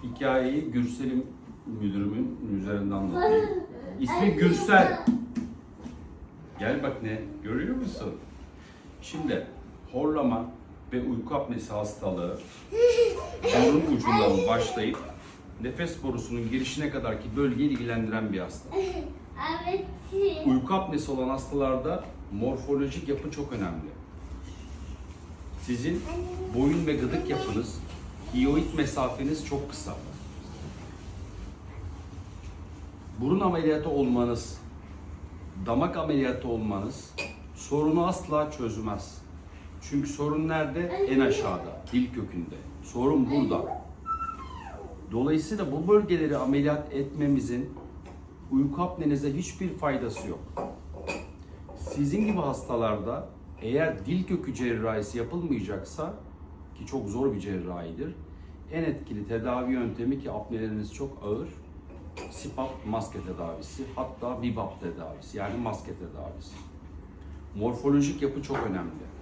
Hikayeyi Gürsel'in müdürümün üzerinden anlatayım. İsmi Gürsel. Gel bak ne görüyor musun? Şimdi horlama ve uyku apnesi hastalığı burun ucundan başlayıp nefes borusunun girişine kadarki bölgeyi ilgilendiren bir hastalık. Evet. Uyku apnesi olan hastalarda morfolojik yapı çok önemli. Sizin boyun ve gıdık yapınız, hioid mesafeniz çok kısa. Burun ameliyatı olmanız, damak ameliyatı olmanız sorunu asla çözmez. Çünkü sorun nerede? En aşağıda, dil kökünde. Sorun burada. Dolayısıyla bu bölgeleri ameliyat etmemizin uyku apnenize hiçbir faydası yok. Sizin gibi hastalarda eğer dil kökü cerrahisi yapılmayacaksa, ki çok zor bir cerrahidir, en etkili tedavi yöntemi, ki apneleriniz çok ağır, CPAP maske tedavisi, hatta BiPAP tedavisi, yani maske tedavisi. Morfolojik yapı çok önemli.